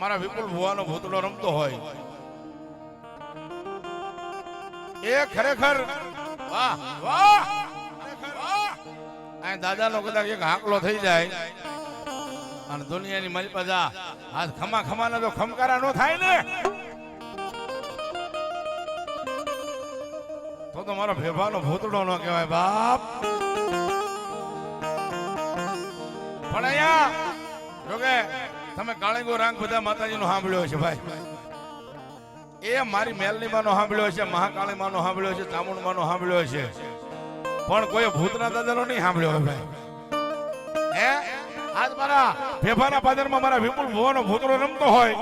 મારા વિપુલ ભુવાનો ભૂતળો રમતો હોય એ ખરેખર વાહ વાહ આ દાદાનો કદાચ એક હાકલો થઈ જાય અને દુનિયાની મલપા જા હાથ ખમા ખમાના તો ખમકારા નો થાય ને તો મારો ભેભાનો ભૂતળો નો કહેવાય બાપ. પણ અહીંયા જોકે તમે કાળીગો રાંગ બધા માતાજીનો સાંભળ્યો છે ભાઈ, એ મારી મેલની માનો સાંભળ્યો છે, મહાકાળી માનો સાંભળ્યો છે, ચામુંડ માનો સાંભળ્યો છે, પણ કોઈ ભૂતના દાદાનો નહીં સાંભળ્યો હોય ભાઈ. હે આજ મારા ભેભાના પાદરમાં મારા વિપુલ ભુવાનો ભૂતળો રમતો હોય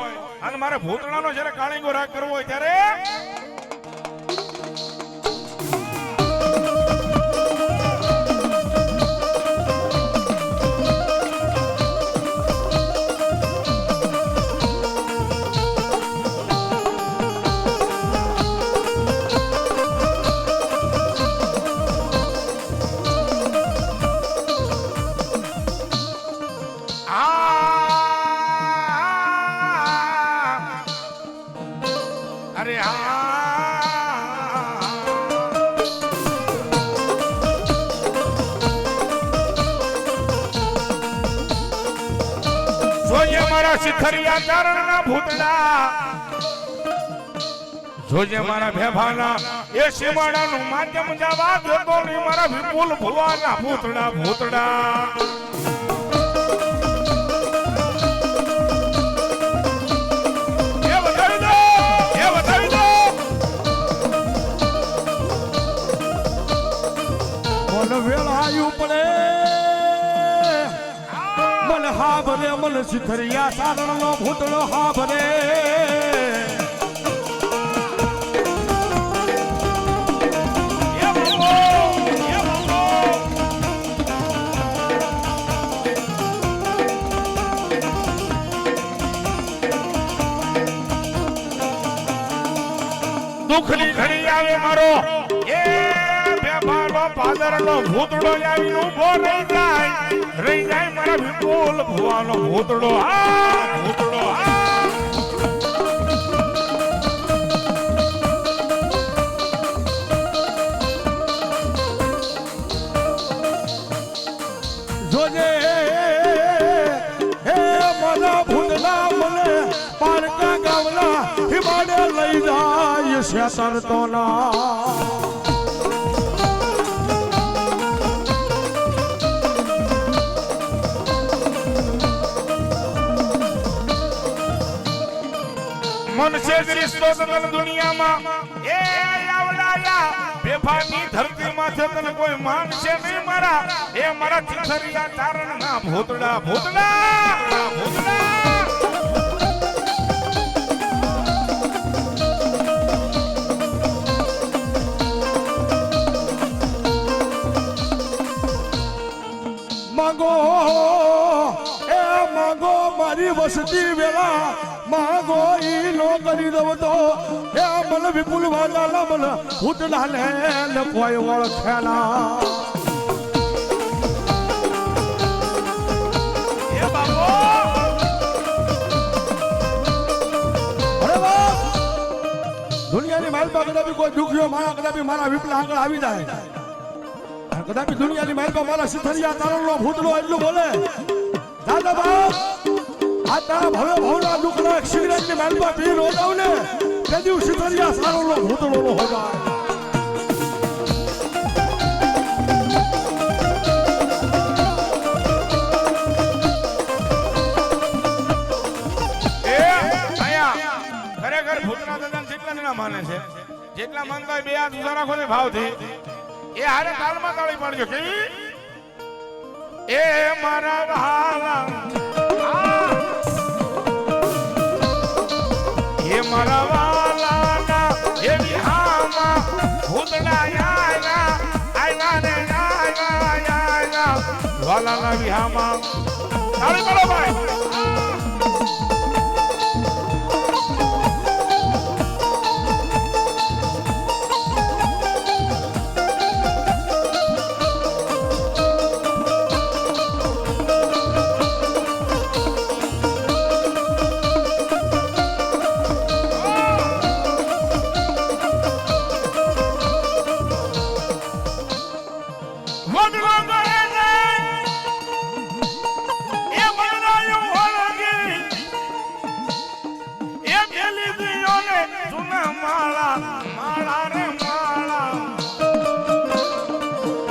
અને મારે ભૂતળાનો જ્યારે કાળીગો રાગ કરવો હોય ત્યારે શિખરિયા ચારણના ભૂતડા જોજે મારા ભેભાના એ સીમાડાનું માધ્યમ જવા દેતો નહીં મારા વિપુલ ભુવાના ભૂતડા ભૂતડા. એ બતાવી દો, એ બતાવી દો. કોણ વેળાયું પડે મને હા ભરે મને શિખરિયા સારણનો ભૂતળો હા ભરે. દુઃખની ઘડી આવે મારો એ ભેભાનો પાદરનો ભૂતળો આવી ઊભો રહી જાય મારા વિપુલ ભુવાનો ભૂતળો. આ ભૂતળો જોજે હે મારા ભૂતલા મને પારકા ગાવલા હિમાડે લઈ જાય શેતર તો ના. મનસે દૃષ્ટો તન દુનિયામાં એ આવલાયા બેફાની ધરતી માથે તને કોઈ માનશે નહીં મારા એ મારા ચિખરિયા ચારણના ભૂતડા ભૂતડા ભૂતડા. માંગો એ માંગો મારી વસતી વેળા માંગો ઈ નો કરી દો તો એ મન વિપુલ વાલા મન ભૂતડા ને કોઈ ઓળખેલા. એ બાબો અરે વાહ દુનિયાની માલપા કદાપી કોઈ દુખ્યો મારા કદાપી મારા વિપલા આગળ આવી જાય કદાપી દુનિયાની માલપા મારા શિખરિયા તારણનો ભૂતળો એટલું બોલે દાદા બાપ આ તારા ભવે ભવના દુઃખના સિગરેટની માલપા પી નો જાવ ને તે દિવસ શિખરિયા તારણનો ભૂતળો નો હોય. ખરેખર ભૂતના દાદા જેટલા જણા માને છે જેટલા માનતા હોય બે હાથ ઊંચા રાખો ને ભાવથી એ હારે તાલમાં તાળી પાડજો કે એ મારા વહાલા એ મારા વાલાના એ વિહામાં ભૂતના આયા ને આયા વાલાના વિહામાં તાળી પાડો ભાઈ. માળા રે માળા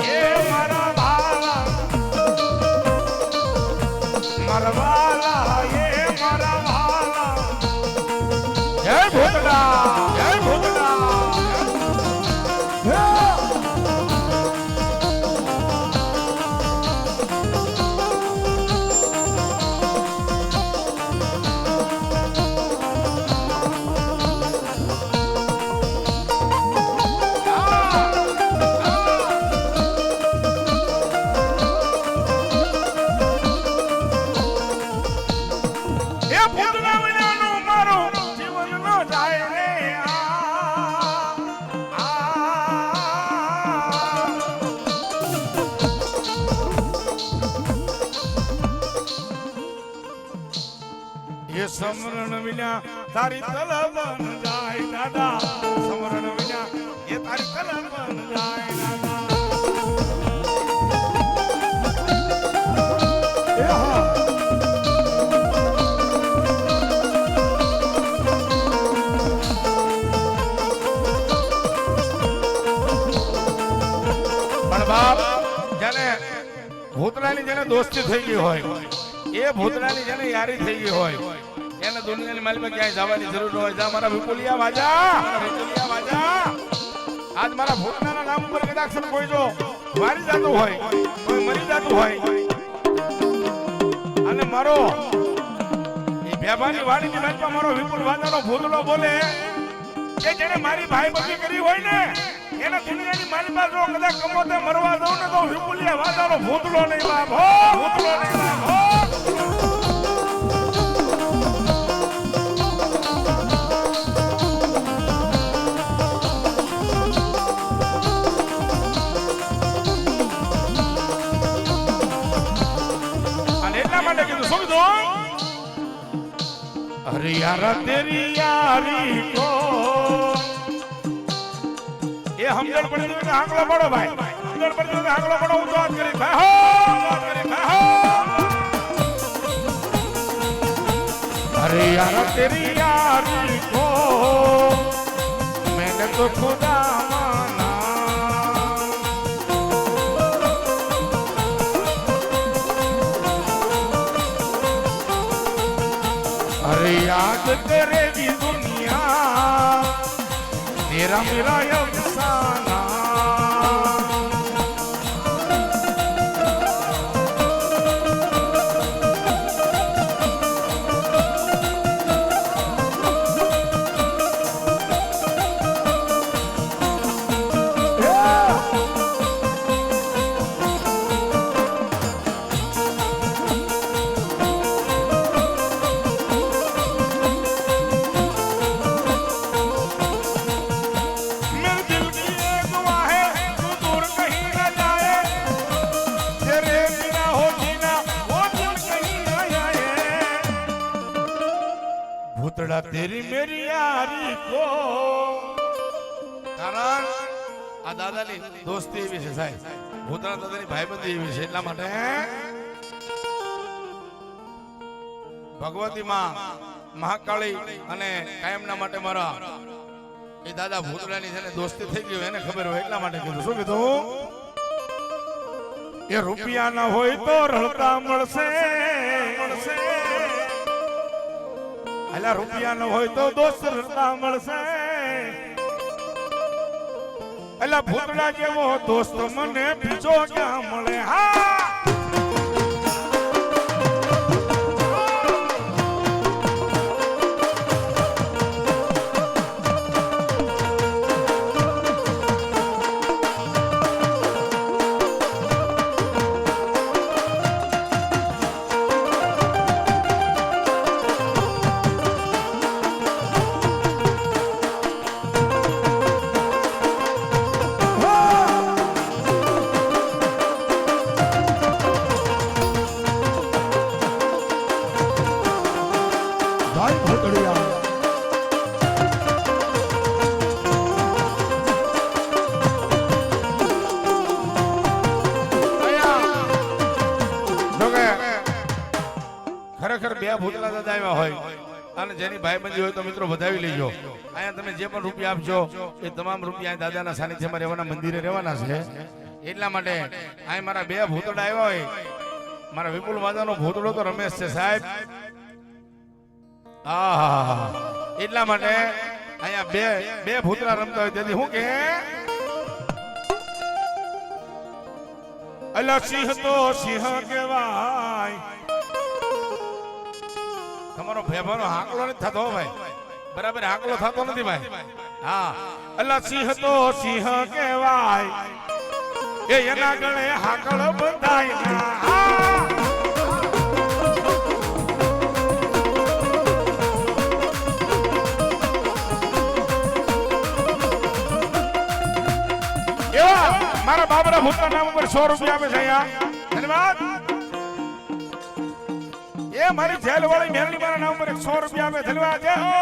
એ મારા ભાલા મારા ભાલા એ મારા ભાલા જય ભૂતડા જય ભૂતડા સમરણ વિના તારી તલબન જાય દાદા સમરણ વિના એ તારી તલબન જાય દાદા એ હા પણ બાપ જેને ભૂતનાની જેને દોસ્તી થઈ ગઈ હોય એ ભૂતનાની જેને યારી થઈ ગઈ હોય એને દુનિયાની માલમાં ક્યાંય જવાની જરૂર ન હોય જા મારા વિપુલિયા વાજા આજ મારા ભૂતનાના નામ ઉપર કદાક્ષર કોઈ જો મારી જાતું હોય કોઈ મરી જાતું હોય અને મારો એ બેભાની વાડીની માલમાં મારો વિપુલ વાજાનો ભૂતલો બોલે કે જેને મારી ભાઈ બધી કરી હોય ને એને દુનિયાની માલમાં જો કદાચ કમોતે મરવા દઉં ને તો વિપુલિયા વાજાનો ભૂતલો નહીં બાપ હો ભૂતલો નહીં બાપ હો अरे यार तेरी यारी को ये हमदर्द पड़ गया तो आंकड़ा पड़ो भाई हमदर्द पड़ गया तो आंकड़ा पड़ो तो आज करे भाई हो अरे यार तेरी यारी को मैंने तो खुदा माना अरे याद तेरे भी दुनिया तेरा मेरा अफसाना तेरी मेरी यारी को कारण આ દાદાની દોસ્તી એવી છે સાહેબ ભૂતના દાદાની ભાઈબંધી એવી છે એટલા માટે ભગવતી માં મહાકાળી અને કાયમના માટે મારા એ દાદા ભૂતરાની જેને દોસ્તી થઈ ગઈ એને ખબર હોય એટલા માટે કીધું શું કીધું એ રૂપિયા ના હોય તો રળતા મળશે અલા રૂપિયા ન હોય તો દોસ્ત રળતા મળશે અલા ભૂતડા જેવો દોસ્ત મને બીજો ક્યાં મળે હા ખરેખર બે ભૂતલા દાદા આવ્યા હોય અને જેની ભાઈબંધી હોય તો મિત્રો વધાવી લેજો. અહીંયા તમે જે પણ રૂપિયા આપજો એ તમામ રૂપિયા અહીં દાદાના સાનિધ્યમાં રહેવાના, મંદિરે રહેવાના છે. એટલા માટે અહીં મારા બે ભૂતડા આવ્યા હોય. મારા વિપુલ માતાનો ભૂતડો તો રમેશ છે સાહેબ. આહા, એટલા માટે અહીંયા બે ભૂતડા રમતા હોય તેથી હું કે અલા સિંહ તો સિંહ કહેવાય. તમારો ભેભાનો હાકલો નથી થતો ભાઈ, બરાબર હાકલો થતો નથી ભાઈ. હા, અલા સિંહ તો સિંહ કહેવાય, એ એના ગળે હાકલ બંધાય ના. મારા બાબરા ભૂતના નામ ઉપર 100 રૂપિયા આપે છે અહીંયા. ધન્યવાદ. એ મારી જેલ વાળી મેલની મારા નામ ઉપર 100 રૂપિયા આપે. ધન્યવાદ. જય હો.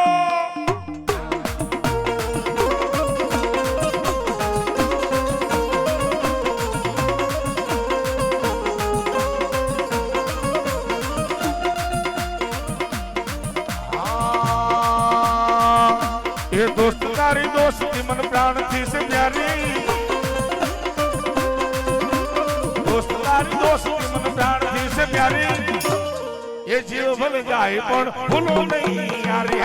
એ દોસ્ત તારી દોસ્તી મન પ્રાણ થી છે ન્યારી. તારી દોસ્તી મન પ્રાણથી છે પ્યારી. એ જીવ ભલે જાય પણ ભૂલો નહીં યારી.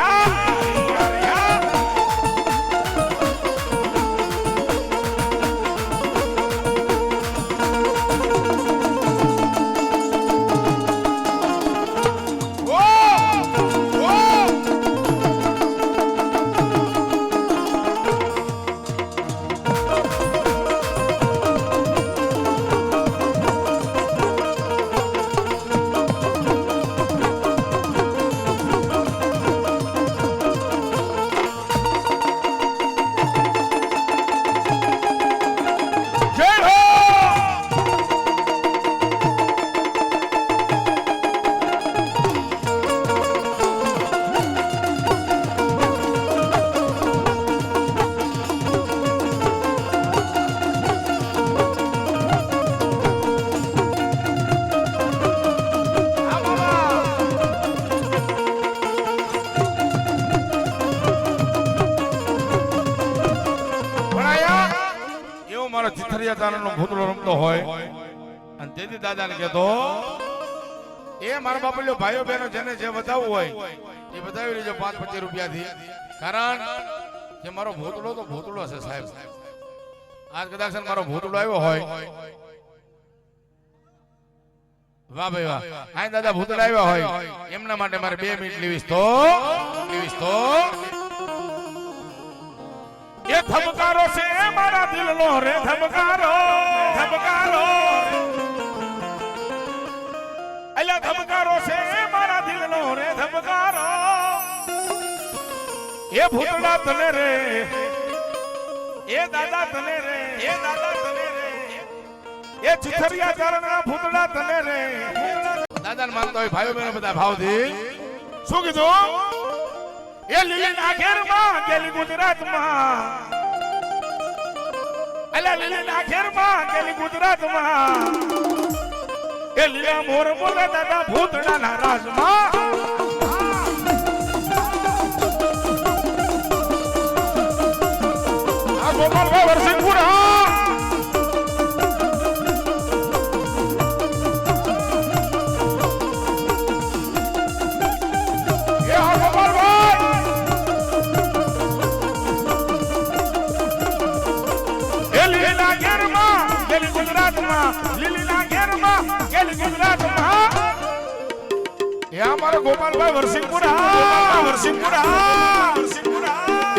ભૂતળો રમતો હોય અને તેથી દાદાને કહેતો એ મારા બાપલ્યો ભાઈઓ બહેનો જેને જે બતાવવું હોય એ બતાવી લેજો 5-25 રૂપિયાથી. કારણ કે મારો ભૂતળો તો ભૂતળો છે સાહેબ. આજ કદાચ મારો ભૂતળો આવ્યો હોય. વાહ ભાઈ વાહ. આ દાદા ભૂતળા આવ્યા હોય એમના માટે મારે 2 મિનિટ લેવીશ તો એ ધબકારો છે મારા દિલનો રે ધબકારો. અલા ધબકારો છે મારા દિલનો રે ધબકારો. એ ભૂતડા તને રે, એ દાદા તને રે, એ ચિથરિયા ચારણના ભૂતડા તને રે. દાદાને માનતા હોય ભાઈઓ બહેનો બધા ભાવથી શું કીધું? એ લીલીના ઘેરમાં ગેલી ગુજરાતમાં, અલા લીલીના ઘેરમાં ગેલી ગુજરાતમાં. એ લીલા મોર બોલે દાદા ભૂતડાના રાજમાં. આ ગોપાલભાઈ વરસિંહપુરા ગોપાલભાઈ વરસિંહપુરા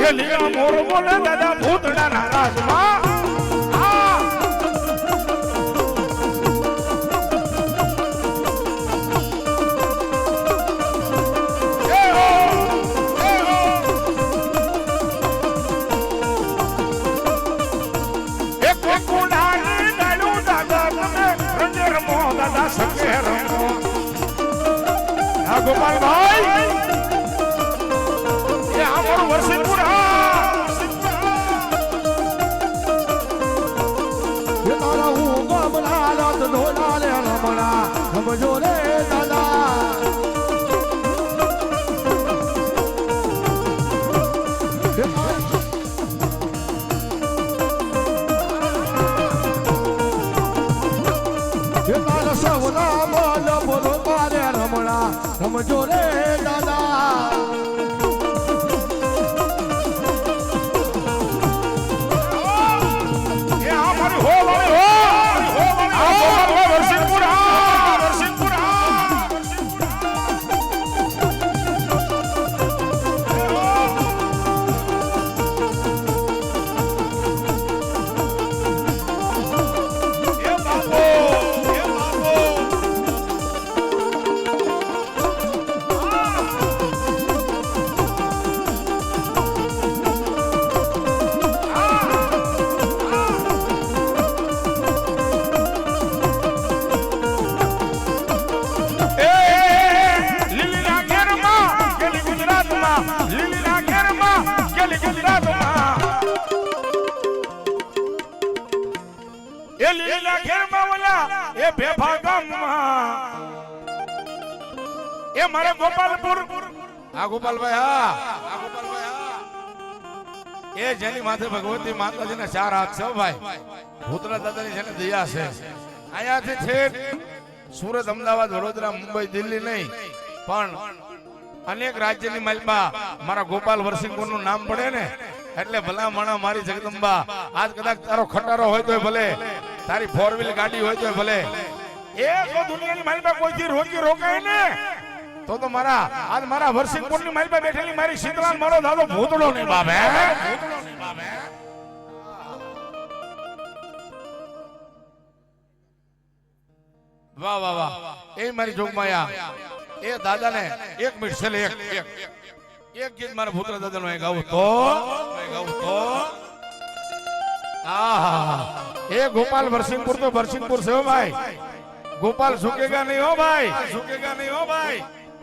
એ લીલા મોર બોલે દાદા ભૂતડાના રાજમાં. ગોપાલભાઈ એ અમારું વરસિંહપુરા એ તારા હું ગમલા લાત ધોલા લે રમણા સમજો રે દાદા. મારા સમજો રે દાદા એ મારા ગોપાલપુર આ ગોપાલભાઈ હા એ જેની માથે ભગવતી માતાજીના ચાર હાથ છે ભાઈ ભૂતરા દાદાની જેને દયા છે અહીંયાથી ઠેઠ સુરત અમદાવાદ વડોદરા મુંબઈ દિલ્હી નહીં પણ અનેક રાજ્યની માલબા મારા ગોપાલ વરસિંહપુરનું નામ પડે ને એટલે ભલા માણા મારી જગદંબા આજ કદાચ તારો ખટારો હોય તો ભલે તારી 4 વ્હીલ ગાડી હોય તો ભલે એ તો દુનિયાની માલબા કોઈથી રોકાય ને તો મારા આજ મારા વરસિંહપુરની માલબા બેઠેલી મારી શીતલાલ મારો દાદો ભૂતળો નહીં બાબે વાહ વાહ વાહ એ મારી જોગમાયા એ દાદાને 1 મિનિટ છેલ્લે એક ગીત મારા ભૂતળા દાદાનો ગાવું તો આહા એ ગોપાલ વરસિંહપુર તો વરસિંહપુર છે હો ભાઈ ગોપાલ ઝુકેગા નહીં હો ભાઈ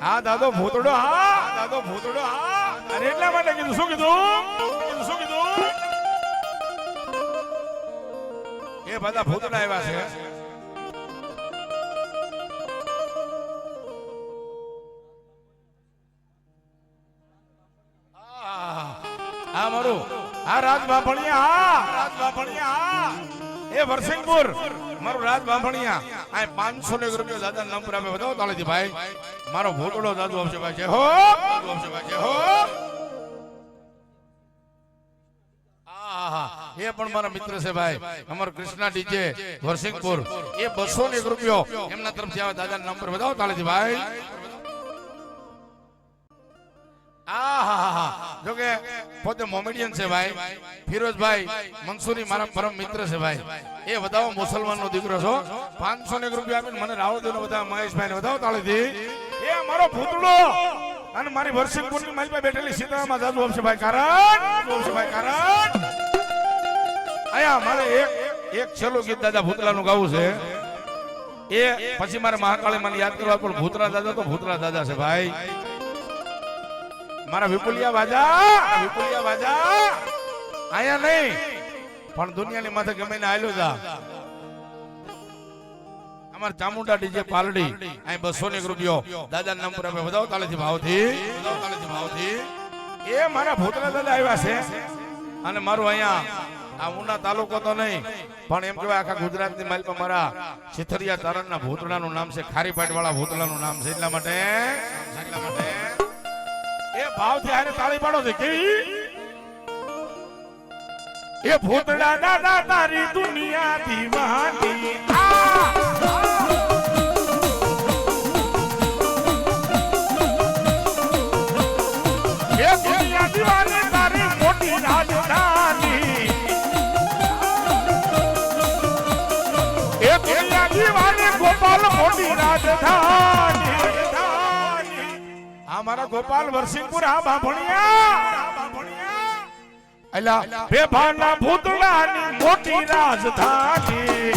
હા દાદો ભૂતડો હા અને એટલા માટે કીધું શું કીધું એ બધા ભૂતડા આવ્યા છે આ મારું આ રાજ બાપણિયા એ વરસિંહપુર મારું રાજ બાપણિયા આ 500 રૂપિયા દાદા નામ પર આપે બતાવો તાળીથી ભાઈ મારો ભૂતડો દાદુ આપશે ભાઈ હો એ પણ મારા મિત્ર છે ભાઈ અમારો કૃષ્ણા ડીજે વરસિંહપુર એ 201 રૂપિયો એમના તરફથી આવે દાદા નામ પર બતાવો તાળીથી ભાઈ જોકે પોતે મોમેડિયન છે ભાઈ ફિરોજભાઈ મંસૂરી મારા પરમ મિત્ર છે ભાઈ એ વધાવો મુસલમાન નો દીકરો છો 501 રૂપિયા આપીને મને રાવળદેવ નો બધા મહેશભાઈ ને વધાવો તાળીથી એ મારો ભૂતળો અને મારી વરસિંહપુર ની માલપા બેઠેલી સીતારામાં જાદુ આપશે ભાઈ કારણ આયા મારે એક છેલ્લું ગીત દાદા ભૂતળા નું ગાવું છે એ પછી મારે મહાકાળી મને યાદ કરવા પણ ભૂતળા દાદા તો ભૂતળા દાદા છે ભાઈ મારા વિપુલિયા વાજા આયા નહીં પણ દુનિયાની માથે ગમે ને આયલો જા અમાર ચામુંડા ડીજે પાલડી અહીં 201 રૂપિયો દાદા નામ પર અમે વધાવો તાળીથી ભાવથી એ મારા ભૂતળા દાદા આવ્યા છે અને મારું અહીંયા આ ઉના તાલુકો તો નહીં પણ એમ કહેવાય આખા ગુજરાતની માલપા મારા સિથરિયા તારણના ભૂતળાનું નામ છે ખારીપાટ વાળા ભૂતળાનું નામ છે એટલા માટે એ ભાવથી આને તાળી પાડો છે કેવી એ ભૂતળા દાદા તારી દુનિયા દીવાની એ દુનિયા દીવાની તારી મોટી રાજધાની એ દુનિયા દીવાની ગોપાલ મોટી રાજધાની મારા ગોપાલ વરસિંહપુર આ બાભણિયા અલા બેભાના ભૂતળાની મોટી રાજધાની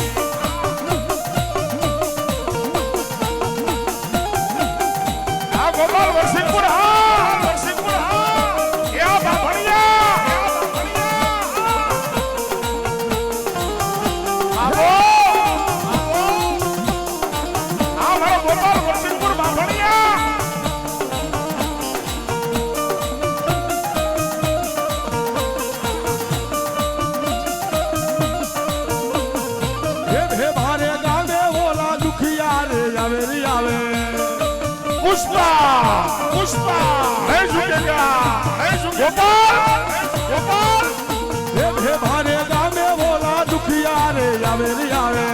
આ ગોપાલ વરસિંહપુર એ આ બાભણિયા આ મારા ગોપાલ વરસિંહપુર બાભણિયા પુષ્પા પુષ્પા નહીં ઝુકેગા નહીં ઝુકેગા ગોપાલ હે ભારે ગામે બોલા દુખિયા રે આવે રે આવે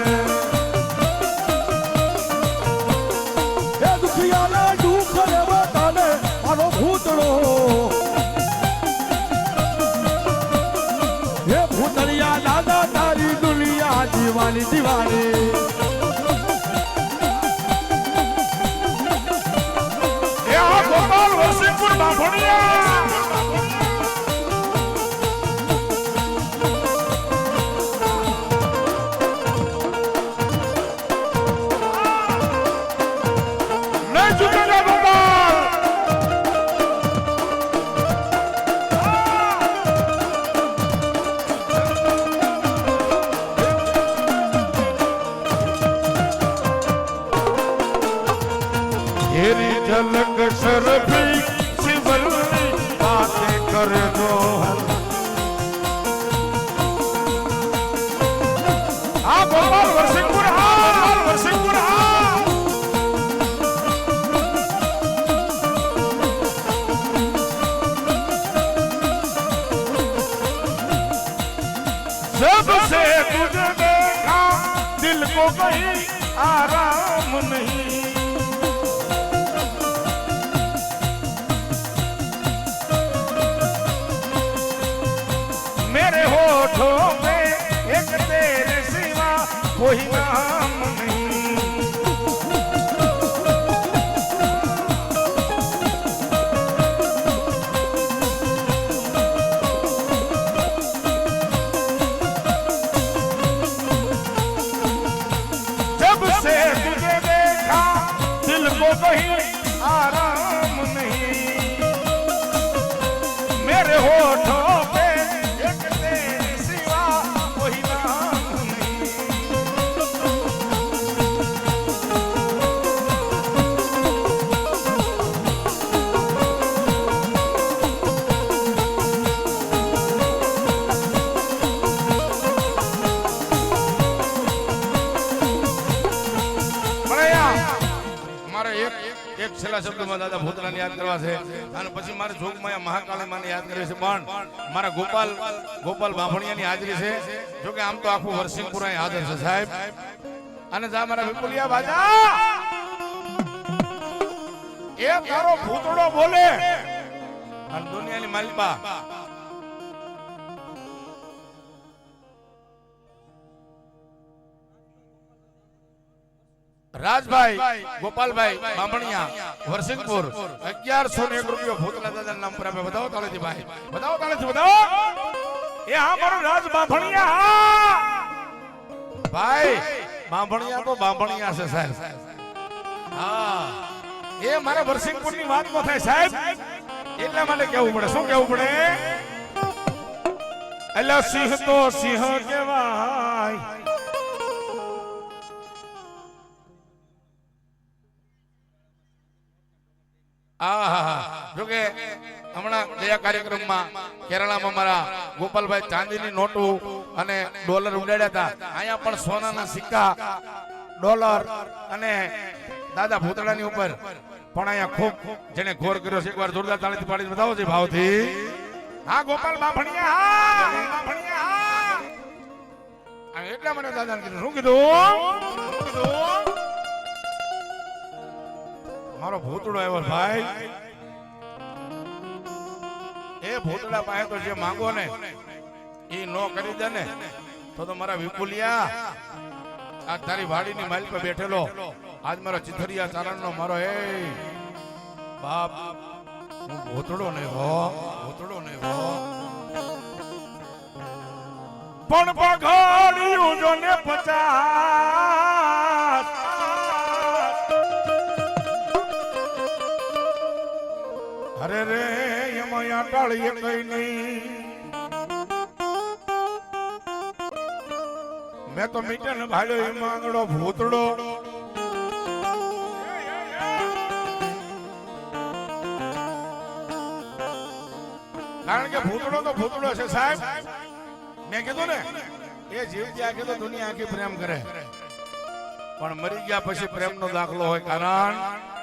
હે દુખિયા ને દુખ રે બતાને મારો ભૂતળો હે ભૂતળિયા દાદા તારી દુનિયા દીવાની દીવાની એ આ ગોપાલ વરસિંહપુર બાંભણિયા झलक शरफी शिवली बातें कर दो हाँ गोपाल वरसिंहपुर जब से तुझे देखा दिल को कहीं आराम नहीं मेरे होठों पे एक तेरे सिवा कोई नाम नहीं जब से तुझे देखा दिल को कहीं आराम नहीं मेरे होठों पे એક છેલ્લા શબ્દમાં દાદા ભૂતળાને યાદ કરવા છે અને પછી મારે જોગમાયા મહાકાળી માને યાદ કરવી છે પણ મારા ગોપાલ બાંભણિયાની હાજરી છે જો કે આમ તો આખું વરસિંહપુર અહીં હાજર છે સાહેબ અને જા મારા વિપુલિયા બાજા એ તારો ભૂતળો બોલે અને દુનિયાની માલિકા રાજભાઈ ગોપાલભાઈ બાંભણિયા વરસિંહપુર 1101 રૂપિયો ભૂતળા દાદાના નામ પર આપે બતાવો તાળીથી ભાઈ બતાવો તાળીથી બતાવો એ હા મારો રાજ બાંભણિયા ભાઈ બાંભણિયા તો બાંભણિયા છે સાહેબ હા એ મારા વરસિંહપુરની વાત નો થાય સાહેબ એટલા માટે કેવું પડે શું કેવું પડે એલા સિંહ તો સિંહ કહેવાય જોકે હમણાં દયા કાર્યક્રમમાં કેરળામાં મારા ગોપાલભાઈ ચાંદીની નોટો અને ડોલર ઉડાડ્યા હતા અહીંયા પણ સોનાના સિક્કા ડોલર અને દાદા ભૂતળાની ઉપર પણ અહીંયા ખૂબ જેને ઘોર કર્યો છે એકવાર જોરદાર તાળીથી પાડી બતાવો છે ભાવથી હા ગોપાલ બાંભણિયા એટલા મને દાદાને કીધું શું કીધું મારો ભૂતળો આવ્યો ભાઈ એ ભૂતળા પાસે તો જે માંગો ને એ નો કરી દે ને તો મારા વિપુલિયા આ તારી વાડીની માલ પર બેઠેલો આજ મારો ચિથરિયા ચારણનો મારો એ બાપ હું ભૂતળો નહીં હો પણ પગાડ્યું જો ને 50 અરે રે એમાં ટાળીએ કઈ નહીં મેં તો મીટર ભાડ્યો એ માંગડો ભૂતડો કારણ કે ભૂતડો તો ભૂતડો છે સાહેબ મેં કીધું ને એ જીવ જ્યાં કીધું દુનિયા આખી પ્રેમ કરે પણ મરી ગયા પછી પ્રેમ નો દાખલો હોય કારણ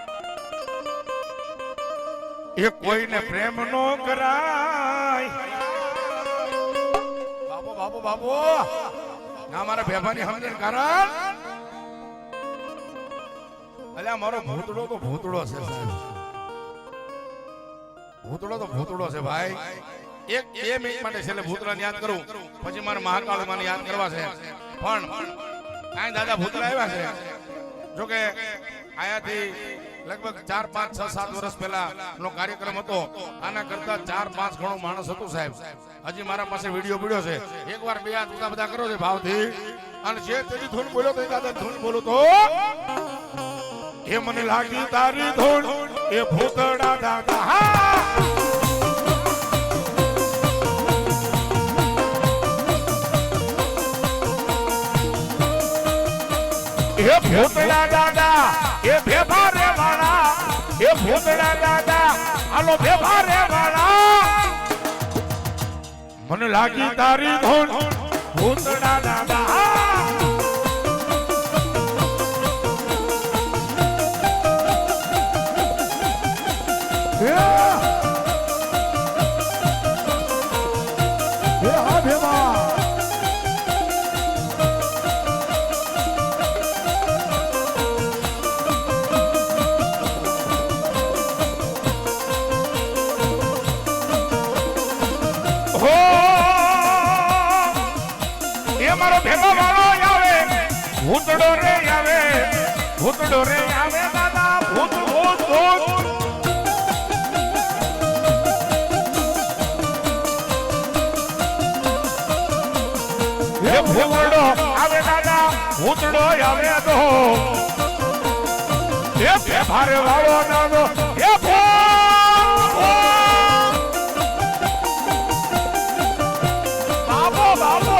એ કોઈને પ્રેમ નો કરાય. બાબો બાબો બાબો ના મારા ભેભાની સમજણ કારણ અલ્યા મારો ભૂતડો તો ભૂતડો છે સાહેબ. ભૂતડો તો ભૂતડો છે ભાઈ. એક 2 મિનિટ માટે છેલ્લે ભૂતડાને યાદ કરું પછી મારે મહાકાળી માને યાદ કરવા છે. પણ કાંઈ દાદા ભૂતડા આવ્યા છે જોકે આયાથી લગભગ 4 5 6 7 વર્ષ પહેલા નો કાર્યક્રમ હતો. આના કરતા 4 5 ગણો માણસ હતું સાહેબ. હજી મારા પાસે વિડીયો પડ્યો છે. એકવાર 2 હાથ ઊંચા બધા કરો છે ભાવથી અને જે તેની ધૂન બોલો તો દાદા ધૂન બોલો તો એ મને લાગી તારી ધૂન એ ભૂતડા દાદા હા એ ભૂતડા દાદા એ ભેભા રે વાળા એ ભૂતડા દાદા આલો ભેભા રે વાળા મને લાગી તારી ધૂન ભૂતડા દાદા હા ભેમા મારો ભેગો વાળો આવે ભૂતડો રે આવે ભૂતડો રે આવે દાદા ભૂત ભૂત ભૂત એ ભૂતડો આવે દાદા ભૂતડો આવે તો એ ભારે વાળો દાદો એ બાબો બાબો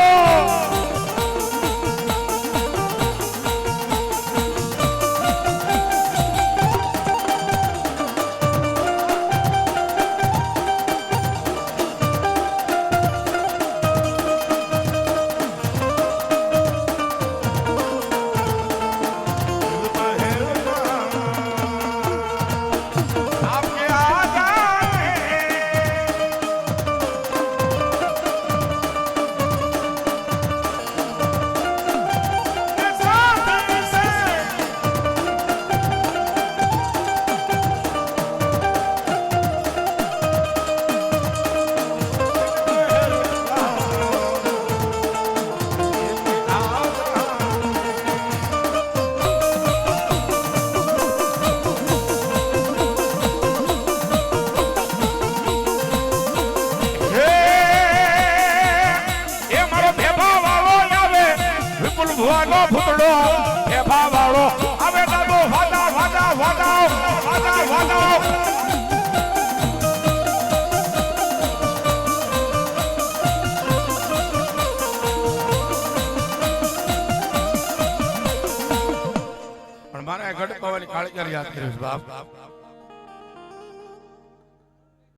ભુવાનો ભૂતડો ભેભા વાળો આવે દાદો વાદા વાદા વાદા વાદા વાદા પણ મારે ગડપાવાની કાળીગર યાદ કર્યું છે બાપ.